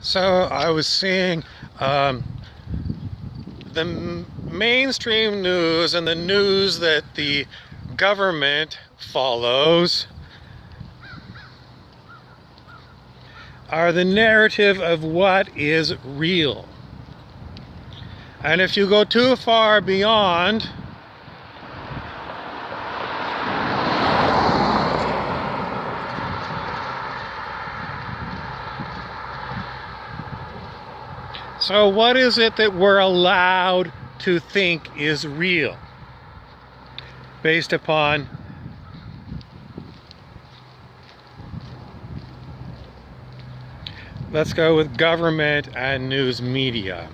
So I was seeing the mainstream news and the news that the government follows are the narrative of what is real. And if you go too far beyond so what is it that we're allowed to think is real based upon let's go with government and news media.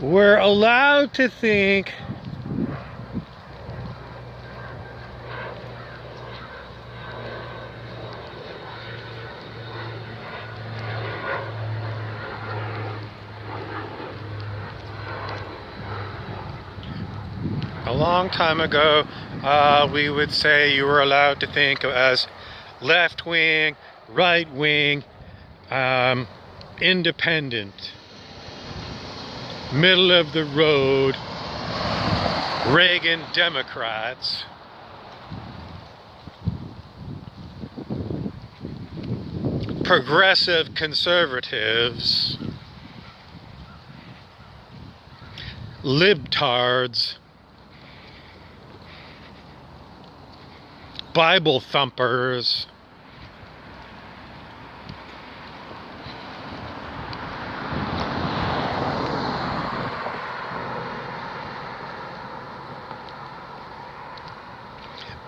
We're allowed to think a long time ago, we would say you were allowed to think as left wing, right wing, independent, middle of the road, Reagan Democrats, progressive conservatives, libtards, Bible thumpers,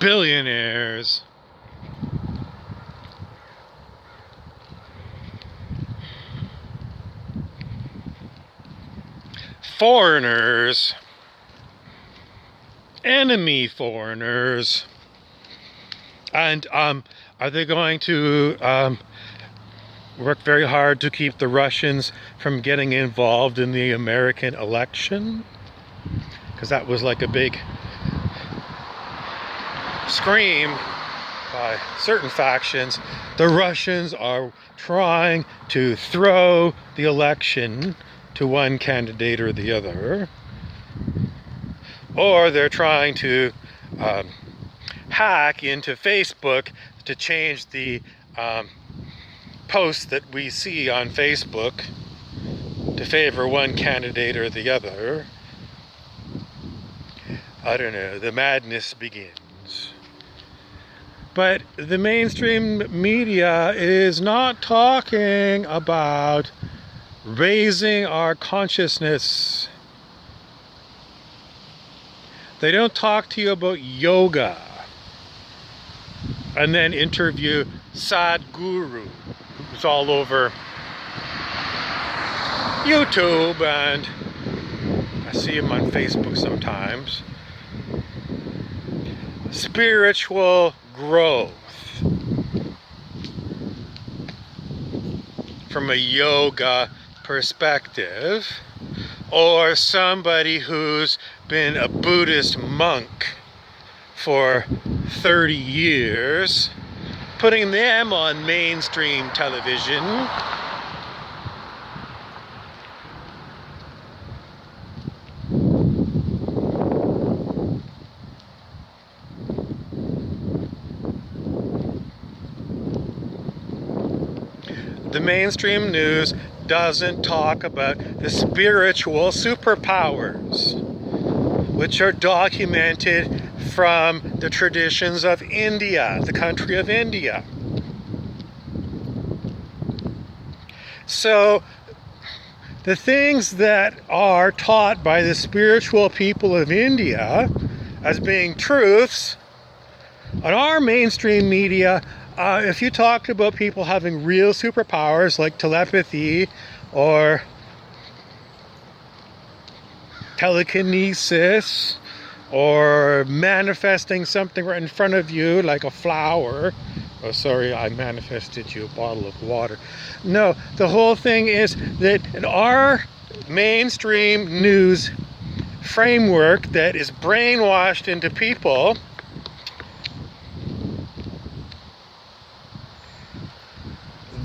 billionaires, foreigners, enemy foreigners, and are they going to work very hard to keep the Russians from getting involved in the American election? Because that was like a big scream by certain factions. The Russians are trying to throw the election to one candidate or the other, or they're trying to hack into Facebook to change the posts that we see on Facebook to favor one candidate or the other. I don't know, the madness begins. But the mainstream media is not talking about raising our consciousness. They don't talk to you about yoga and then interview Sadhguru, who's all over YouTube, and I see him on Facebook sometimes. Spiritual growth from a yoga perspective, or somebody who's been a Buddhist monk for 30 years, putting them on mainstream television. The mainstream news doesn't talk about the spiritual superpowers, which are documented from the traditions of India, the country of India. So the things that are taught by the spiritual people of India as being truths on our mainstream media, if you talked about people having real superpowers like telepathy or telekinesis or manifesting something right in front of you like a flower. Oh, sorry, I manifested you a bottle of water. No, the whole thing is that in our mainstream news framework that is brainwashed into people,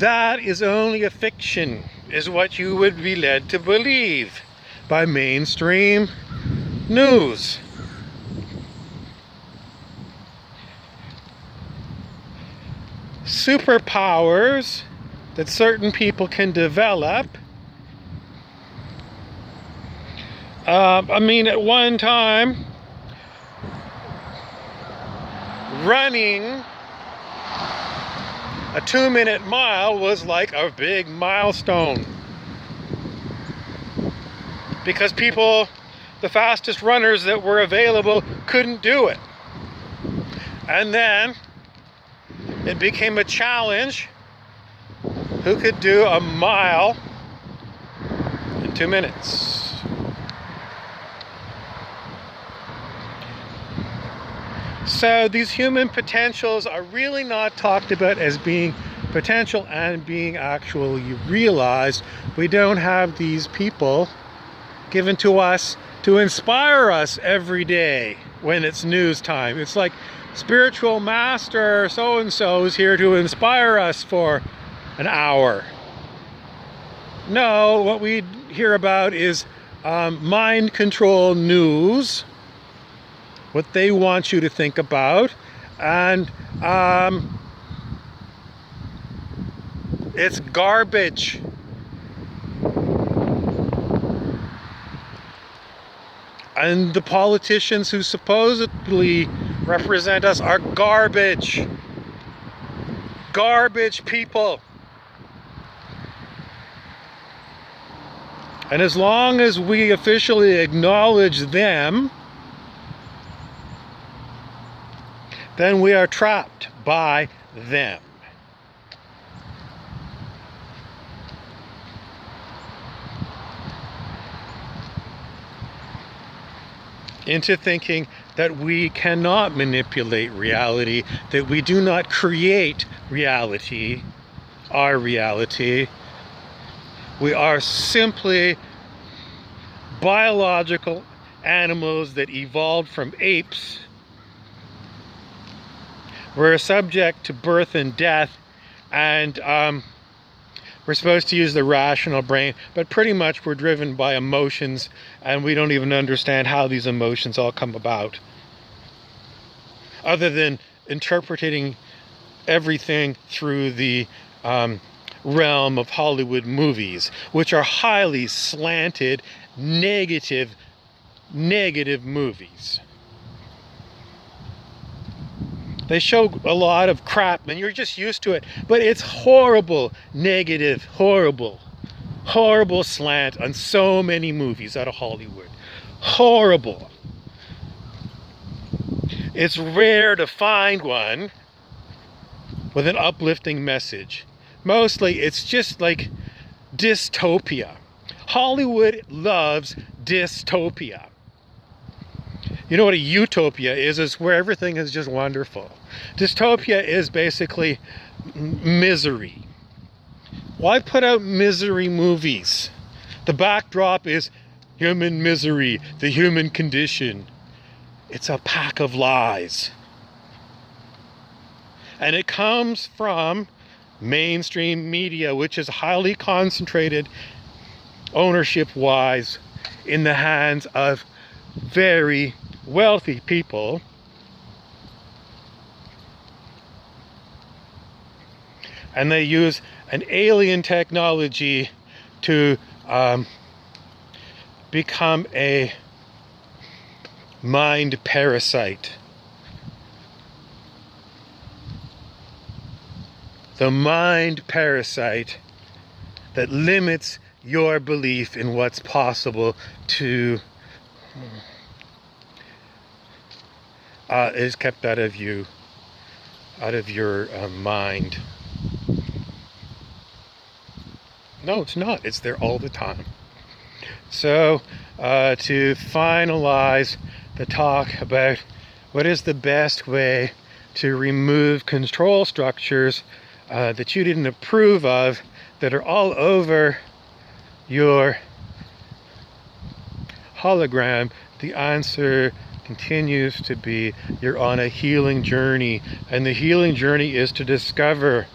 that is only a fiction, is what you would be led to believe by mainstream news. Superpowers that certain people can develop. I mean, at one time, running a 2-minute mile was like a big milestone. Because people, the fastest runners that were available, couldn't do it. And then it became a challenge. Who could do a mile in 2 minutes? So these human potentials are really not talked about as being potential and being actually realized. We don't have these people given to us to inspire us every day when it's news time. It's like spiritual master so-and-so is here to inspire us for an hour. No, what we hear about is mind control news, what they want you to think about, and it's garbage. And the politicians who supposedly represent us are garbage. Garbage people. And as long as we officially acknowledge them, then we are trapped by them. Into thinking that we cannot manipulate reality, that we do not create reality, our reality. We are simply biological animals that evolved from apes. We're subject to birth and death, and we're supposed to use the rational brain, but pretty much we're driven by emotions, and we don't even understand how these emotions all come about. Other than interpreting everything through the realm of Hollywood movies, which are highly slanted, negative movies. They show a lot of crap and you're just used to it, but it's horrible, negative, horrible slant on so many movies out of Hollywood. Horrible. It's rare to find one with an uplifting message. Mostly it's just like dystopia. Hollywood loves dystopia. You know what a utopia is? It's where everything is just wonderful. Dystopia is basically misery. Why put out misery movies? The backdrop is human misery, the human condition. It's a pack of lies. And it comes from mainstream media, which is highly concentrated, ownership-wise, in the hands of very wealthy people. And they use an alien technology to become a mind parasite. The mind parasite that limits your belief in what's possible to is kept out of you, out of your mind. No, it's not. It's there all the time. So, to finalize the talk about what is the best way to remove control structures that you didn't approve of, that are all over your hologram, the answer continues to be you're on a healing journey, and the healing journey is to discover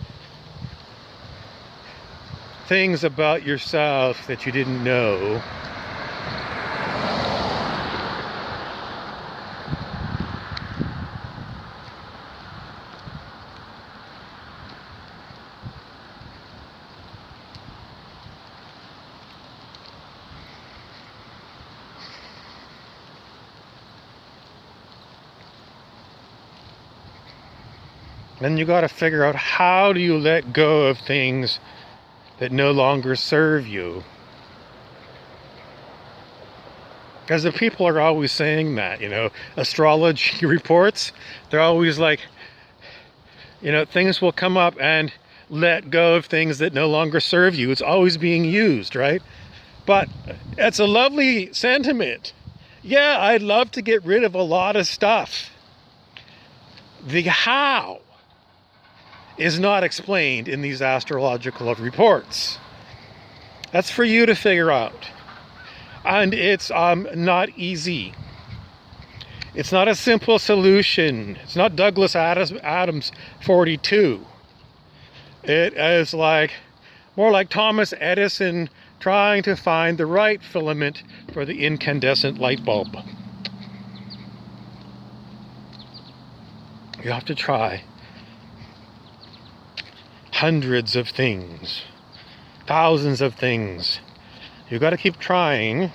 things about yourself that you didn't know. Then you got to figure out, how do you let go of things that no longer serve you? Because the people are always saying that, astrology reports, they're always like, things will come up, and let go of things that no longer serve you. It's always being used, right? But it's a lovely sentiment. Yeah, I'd love to get rid of a lot of stuff. The how is not explained in these astrological reports. That's for you to figure out. And it's not easy. It's not a simple solution. It's not Douglas Adams 42. It is more like Thomas Edison trying to find the right filament for the incandescent light bulb. You have to try hundreds of things, thousands of things. You got to keep trying